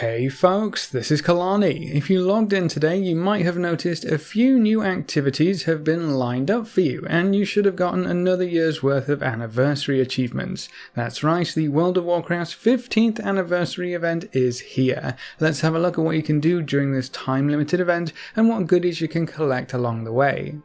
Hey folks, this is Kalani. If you logged in today, you might have noticed a few new activities have been lined up for you, and you should have gotten another year's worth of anniversary achievements. That's right, the World of Warcraft's 15th anniversary event is here. Let's have a look at what you can do during this time-limited event and what goodies you can collect along the way.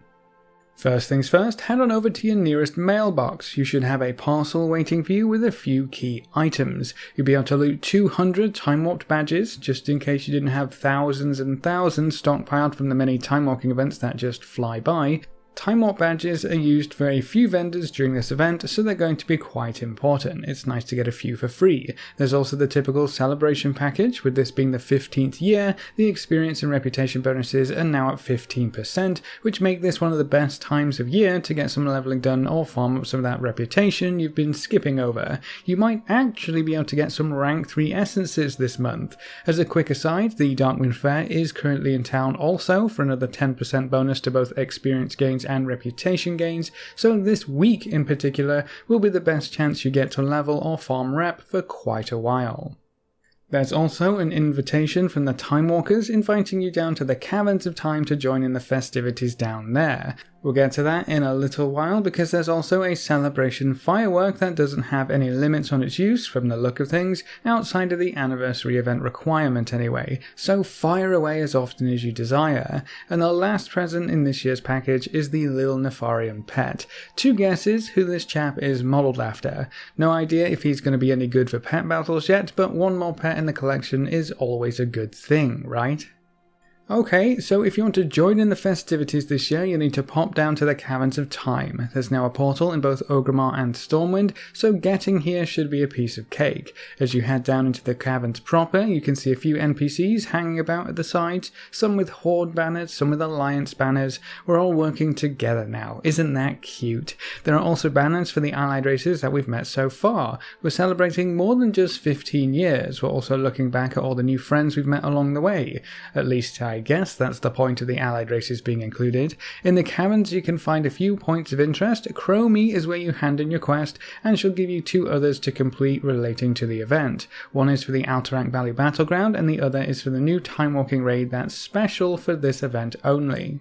First things first, head on over to your nearest mailbox. You should have a parcel waiting for you with a few key items. You'll be able to loot 200 Time Warped badges, just in case you didn't have thousands and thousands stockpiled from the many time walking events that just fly by. Time Warp badges are used for a few vendors during this event, so they're going to be quite important. It's nice to get a few for free. There's also the typical celebration package. With this being the 15th year, the experience and reputation bonuses are now at 15%, which make this one of the best times of year to get some leveling done or farm up some of that reputation you've been skipping over. You might actually be able to get some rank 3 essences this month. As a quick aside, the Darkwind Fair is currently in town also for another 10% bonus to both experience gains and reputation gains, so this week in particular will be the best chance you get to level or farm rep for quite a while. There's also an invitation from the Time Walkers inviting you down to the Caverns of Time to join in the festivities down there. We'll get to that in a little while because there's also a celebration firework that doesn't have any limits on its use from the look of things, outside of the anniversary event requirement anyway, so fire away as often as you desire. And the last present in this year's package is the little Nefarian pet. 2 guesses who this chap is modelled after. No idea if he's going to be any good for pet battles yet, but one more pet in the collection is always a good thing, right? Okay, so if you want to join in the festivities this year, you need to pop down to the Caverns of Time. There's now a portal in both Orgrimmar and Stormwind, so getting here should be a piece of cake. As you head down into the caverns proper, you can see a few NPCs hanging about at the sides, some with Horde banners, some with Alliance banners. We're all working together now. Isn't that cute? There are also banners for the allied races that we've met so far. We're celebrating more than just 15 years. We're also looking back at all the new friends we've met along the way. At least I guess that's the point of the allied races being included. In the caverns you can find a few points of interest. Chromie is where you hand in your quest, and she'll give you 2 others to complete relating to the event. One is for the Alterac Valley battleground, and the other is for the new time walking raid that's special for this event only.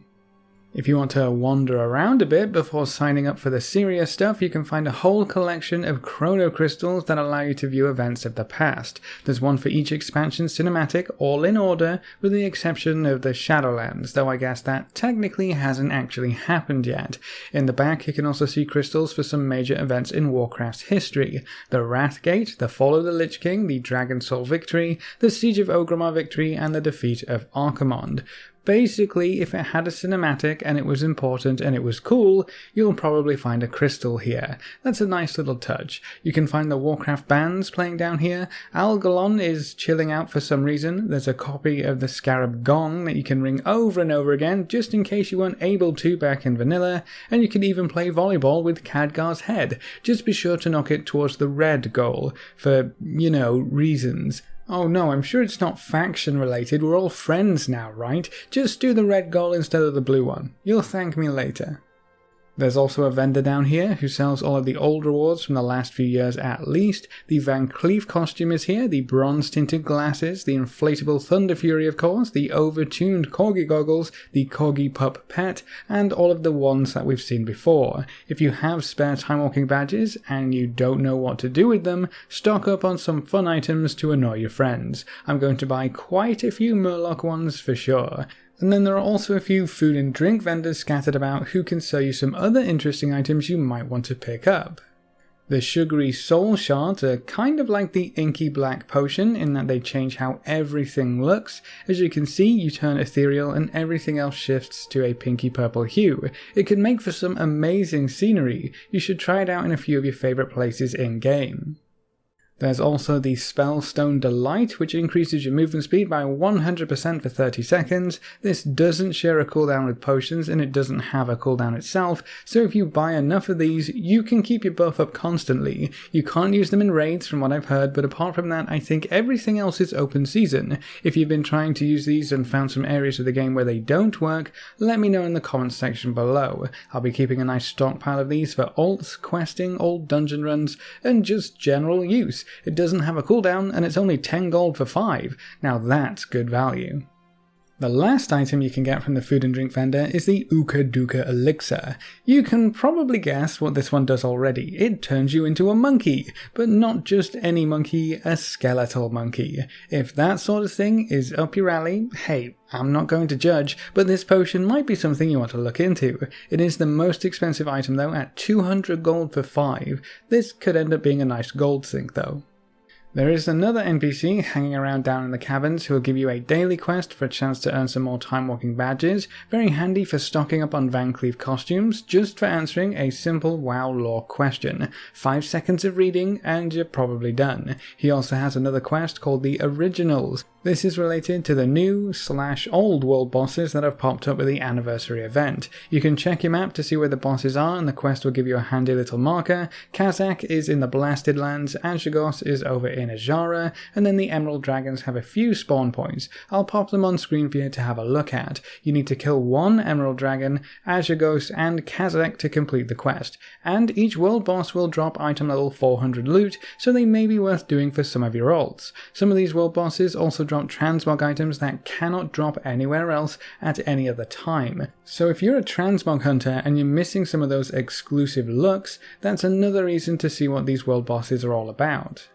If you want to wander around a bit before signing up for the serious stuff, you can find a whole collection of chrono crystals that allow you to view events of the past. There's one for each expansion cinematic, all in order, with the exception of the Shadowlands, though I guess that technically hasn't actually happened yet. In the back you can also see crystals for some major events in Warcraft's history. The Wrathgate, the Fall of the Lich King, the Dragon Soul victory, the Siege of Orgrimmar victory, and the defeat of Archimonde. Basically, if it had a cinematic and it was important and it was cool, you'll probably find a crystal here. That's a nice little touch. You can find the Warcraft bands playing down here. Algalon is chilling out for some reason. There's a copy of the Scarab Gong that you can ring over and over again, just in case you weren't able to back in vanilla, and you can even play volleyball with Khadgar's head. Just be sure to knock it towards the red goal, for, you know, reasons. Oh no, I'm sure it's not faction related, we're all friends now, right? Just do the red goal instead of the blue one. You'll thank me later. There's also a vendor down here who sells all of the old rewards from the last few years at least. The Van Cleef costume is here, the bronze tinted glasses, the inflatable Thunder Fury of course, the over-tuned Corgi goggles, the Corgi pup pet, and all of the ones that we've seen before. If you have spare time walking badges and you don't know what to do with them, stock up on some fun items to annoy your friends. I'm going to buy quite a few Murloc ones for sure. And then there are also a few food and drink vendors scattered about who can sell you some other interesting items you might want to pick up. The sugary soul shards are kind of like the inky black potion in that they change how everything looks. As you can see, you turn ethereal and everything else shifts to a pinky purple hue. It can make for some amazing scenery. You should try it out in a few of your favourite places in game. There's also the Spellstone Delight, which increases your movement speed by 100% for 30 seconds. This doesn't share a cooldown with potions, and it doesn't have a cooldown itself, so if you buy enough of these, you can keep your buff up constantly. You can't use them in raids from what I've heard, but apart from that, I think everything else is open season. If you've been trying to use these and found some areas of the game where they don't work, let me know in the comments section below. I'll be keeping a nice stockpile of these for alts, questing, old dungeon runs, and just general use. it doesn't have a cooldown, and it's only 10 gold for 5. Now that's good value. The last item you can get from the food and drink vendor is the Uka Duka Elixir. You can probably guess what this one does already. It turns you into a monkey, but not just any monkey, a skeletal monkey. If that sort of thing is up your alley, hey, I'm not going to judge, but this potion might be something you want to look into. It is the most expensive item though, at 200 gold for 5. This could end up being a nice gold sink though. There is another NPC hanging around down in the caverns who will give you a daily quest for a chance to earn some more time walking badges, very handy for stocking up on Van Cleave costumes, just for answering a simple WoW lore question. 5 seconds of reading and you're probably done. He also has another quest called the Originals. This is related to the new/old world bosses that have popped up with the anniversary event. You can check your map to see where the bosses are and the quest will give you a handy little marker. Kazakh is in the Blasted Lands, Azhagos is over in Azara, and then the Emerald Dragons have a few spawn points. I'll pop them on screen for you to have a look at. You need to kill 1 Emerald Dragon, Azhagos and Kazakh to complete the quest, and each world boss will drop item level 400 loot, so they may be worth doing for some of your ults. Some of these world bosses also drop transmog items that cannot drop anywhere else at any other time. So if you're a transmog hunter and you're missing some of those exclusive looks, that's another reason to see what these world bosses are all about.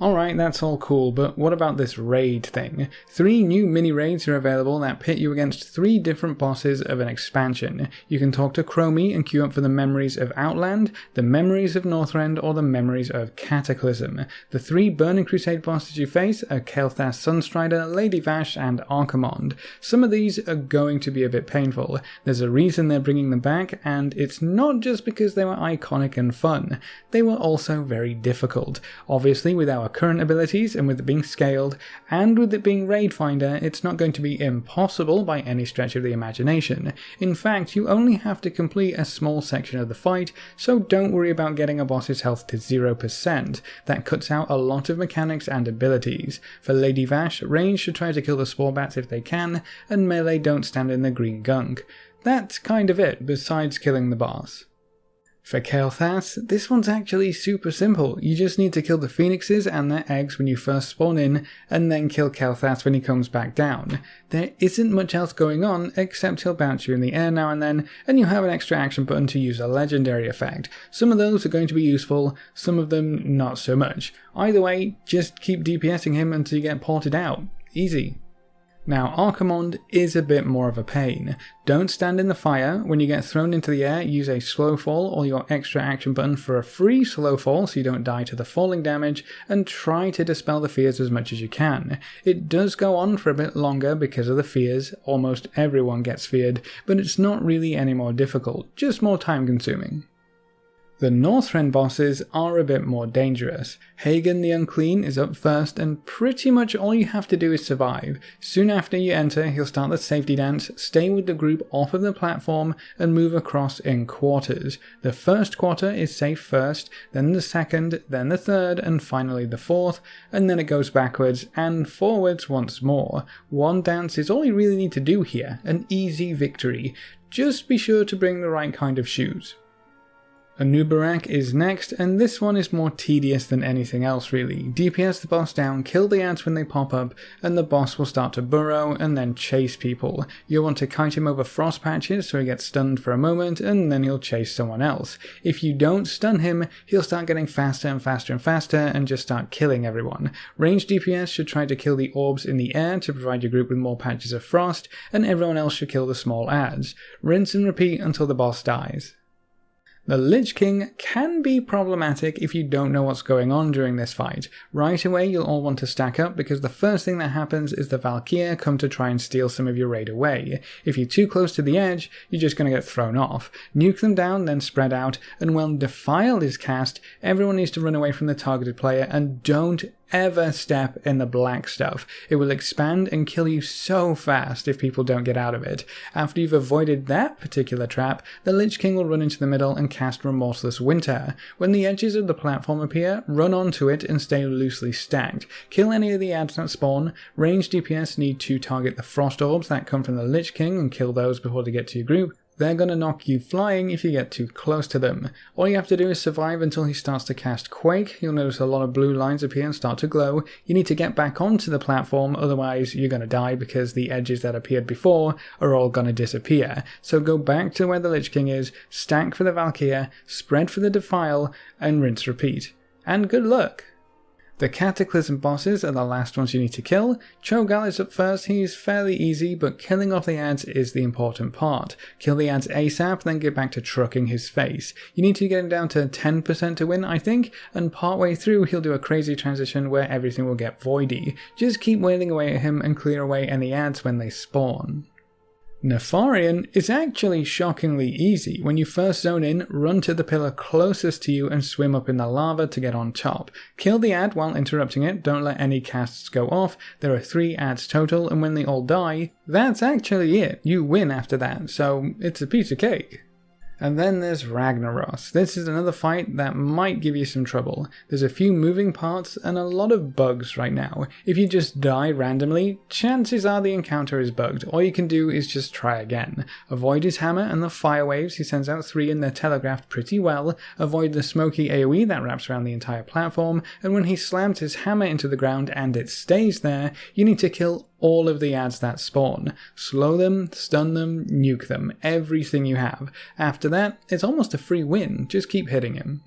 Alright, that's all cool, but what about this raid thing? 3 new mini-raids are available that pit you against 3 different bosses of an expansion. You can talk to Chromie and queue up for the Memories of Outland, the Memories of Northrend, or the Memories of Cataclysm. The 3 Burning Crusade bosses you face are Kael'thas Sunstrider, Lady Vash, and Archimonde. Some of these are going to be a bit painful. There's a reason they're bringing them back, and it's not just because they were iconic and fun. They were also very difficult. Obviously, with our current abilities and with it being scaled and with it being Raid Finder, it's not going to be impossible by any stretch of the imagination. In fact, you only have to complete a small section of the fight, so don't worry about getting a boss's health to 0%. That cuts out a lot of mechanics and abilities. For Lady Vash, range should try to kill the spore bats if they can, and melee don't stand in the green gunk. That's kind of it, besides killing the boss. For Kael'thas, this one's actually super simple. You just need to kill the phoenixes and their eggs when you first spawn in, and then kill Kael'thas when he comes back down. There isn't much else going on, except he'll bounce you in the air now and then, and you have an extra action button to use a legendary effect. Some of those are going to be useful, some of them not so much. Either way, just keep DPSing him until you get ported out. Easy. Now, Archimonde is a bit more of a pain. Don't stand in the fire. When you get thrown into the air, use a slow fall or your extra action button for a free slow fall so you don't die to the falling damage, and try to dispel the fears as much as you can. It does go on for a bit longer because of the fears. Almost everyone gets feared, but it's not really any more difficult, just more time consuming. The Northrend bosses are a bit more dangerous. Hagen the Unclean is up first, and pretty much all you have to do is survive. Soon after you enter, he'll start the safety dance, stay with the group off of the platform, and move across in quarters. The first quarter is safe first, then the second, then the third, and finally the fourth, and then it goes backwards and forwards once more. One dance is all you really need to do here, an easy victory. Just be sure to bring the right kind of shoes. Anubarak is next, and this one is more tedious than anything else really. DPS the boss down, kill the ads when they pop up, and the boss will start to burrow and then chase people. You'll want to kite him over frost patches so he gets stunned for a moment, and then he'll chase someone else. If you don't stun him, he'll start getting faster and faster and faster and just start killing everyone. Ranged DPS should try to kill the orbs in the air to provide your group with more patches of frost, and everyone else should kill the small ads. Rinse and repeat until the boss dies. The Lich King can be problematic if you don't know what's going on during this fight. Right away you'll all want to stack up because the first thing that happens is the Valkyrie come to try and steal some of your raid away. If you're too close to the edge, you're just going to get thrown off. Nuke them down, then spread out, and when Defile is cast, everyone needs to run away from the targeted player and don't ever step in the black stuff. It will expand and kill you so fast if people don't get out of it. After you've avoided that particular trap, the Lich King will run into the middle and cast Remorseless Winter. When the edges of the platform appear, run onto it and stay loosely stacked. Kill any of the ads that spawn. Ranged DPS need to target the frost orbs that come from the Lich King and kill those before they get to your group. they're going to knock you flying if you get too close to them. All you have to do is survive until he starts to cast Quake. You'll notice a lot of blue lines appear and start to glow. You need to get back onto the platform, otherwise you're going to die because the edges that appeared before are all going to disappear. So go back to where the Lich King is, stack for the Valkyria, spread for the Defile, and rinse repeat. And good luck! The Cataclysm bosses are the last ones you need to kill. Cho Gleam is up first. He's fairly easy, but killing off the ads is the important part. Kill the ads ASAP, then get back to trucking his face. You need to get him down to 10% to win, I think, and partway through he'll do a crazy transition where everything will get voidy. Just keep wailing away at him and clear away any ads when they spawn. Nefarian is actually shockingly easy. When you first zone in, run to the pillar closest to you and swim up in the lava to get on top. Kill the ad while interrupting it, don't let any casts go off. There are 3 ads total, and when they all die, that's actually it. You win after that, so it's a piece of cake. And then there's Ragnaros. This is another fight that might give you some trouble. There's a few moving parts and a lot of bugs right now. If you just die randomly, chances are the encounter is bugged. All you can do is just try again. Avoid his hammer and the fire waves. He sends out 3 and they're telegraphed pretty well. Avoid the smoky AoE that wraps around the entire platform. And when he slams his hammer into the ground and it stays there, you need to kill all of the ads that spawn. Slow them, stun them, nuke them, everything you have. After that, it's almost a free win, just keep hitting him.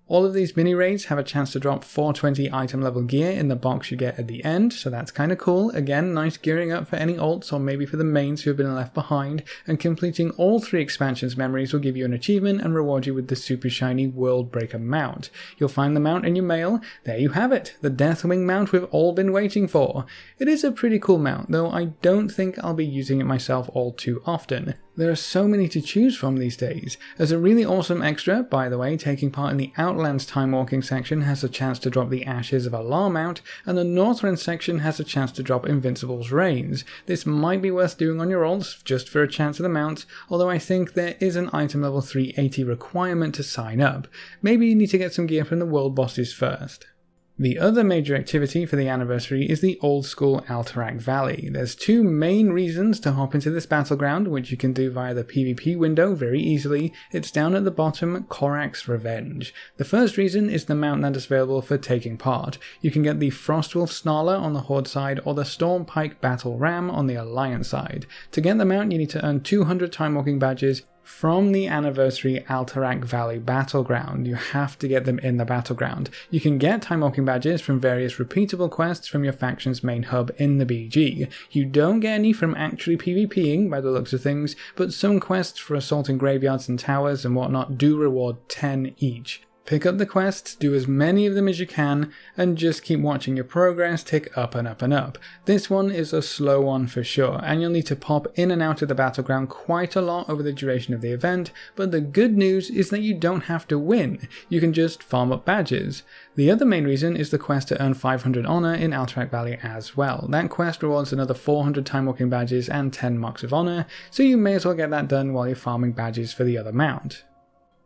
All of these mini raids have a chance to drop 420 item level gear in the box you get at the end, so that's kinda cool. Again, nice gearing up for any alts or maybe for the mains who have been left behind, and completing all 3 expansions memories will give you an achievement and reward you with the super shiny Worldbreaker mount. You'll find the mount in your mail. There you have it, the Deathwing mount we've all been waiting for. It is a pretty cool mount, though I don't think I'll be using it myself all too often. There are so many to choose from these days. As a really awesome extra, by the way, taking part in the Outlands Time Walking section has a chance to drop the Ashes of Alar mount, and the Northrend section has a chance to drop Invincible's Reigns. This might be worth doing on your alts, just for a chance of the mounts, although I think there is an item level 380 requirement to sign up. Maybe you need to get some gear from the world bosses first. The other major activity for the anniversary is the old school Alterac Valley. There's 2 main reasons to hop into this battleground, which you can do via the PvP window very easily. It's down at the bottom, Korak's Revenge. The first reason is the mount that is available for taking part. You can get the Frostwolf Snarler on the Horde side or the Stormpike Battle Ram on the Alliance side. To get the mount you need to earn 200 Time Walking badges from the anniversary Alterac Valley battleground. You have to get them in the battleground. You can get Time Walking badges from various repeatable quests from your faction's main hub in the BG. You don't get any from actually PvPing by the looks of things, but some quests for assaulting graveyards and towers and whatnot do reward 10 each. Pick up the quests, do as many of them as you can, and just keep watching your progress tick up and up and up. This one is a slow one for sure, and you'll need to pop in and out of the battleground quite a lot over the duration of the event, but the good news is that you don't have to win, you can just farm up badges. The other main reason is the quest to earn 500 honour in Alterac Valley as well. That quest rewards another 400 Time Walking badges and 10 Marks of Honour, so you may as well get that done while you're farming badges for the other mount.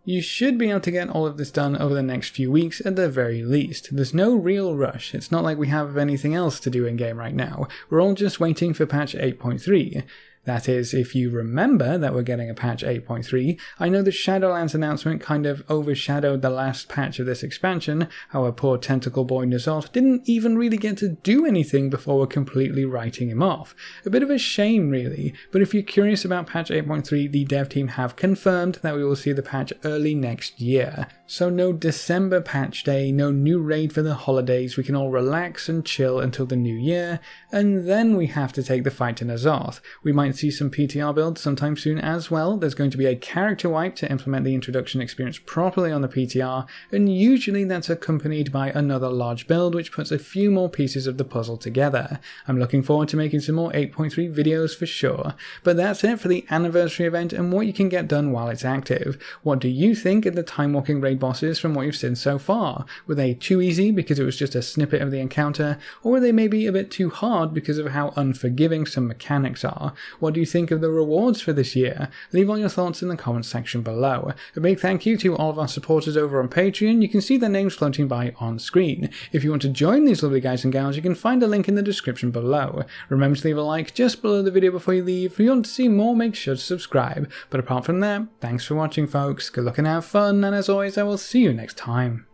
You should be able to get all of this done over the next few weeks at the very least. There's no real rush, it's not like we have anything else to do in game right now. We're all just waiting for patch 8.3. That is, if you remember that we're getting a patch 8.3, I know the Shadowlands announcement kind of overshadowed the last patch of this expansion. Our poor tentacle boy N'Zoth didn't even really get to do anything before we're completely writing him off. A bit of a shame really, but if you're curious about patch 8.3, the dev team have confirmed that we will see the patch early next year. So no December patch day, no new raid for the holidays, we can all relax and chill until the new year, and then we have to take the fight to N'Zoth. We might see some PTR builds sometime soon as well. There's going to be a character wipe to implement the introduction experience properly on the PTR, and usually that's accompanied by another large build which puts a few more pieces of the puzzle together. I'm looking forward to making some more 8.3 videos for sure. But that's it for the anniversary event and what you can get done while it's active. What do you think of the Time Walking raid bosses from what you've seen so far? Were they too easy because it was just a snippet of the encounter, or were they maybe a bit too hard because of how unforgiving some mechanics are? What do you think of the rewards for this year? Leave all your thoughts in the comments section below. A big thank you to all of our supporters over on Patreon. You can see their names floating by on screen. If you want to join these lovely guys and gals, you can find a link in the description below. Remember to leave a like just below the video before you leave. If you want to see more, make sure to subscribe. But apart from that, thanks for watching folks, good luck and have fun, and as always I will see you next time.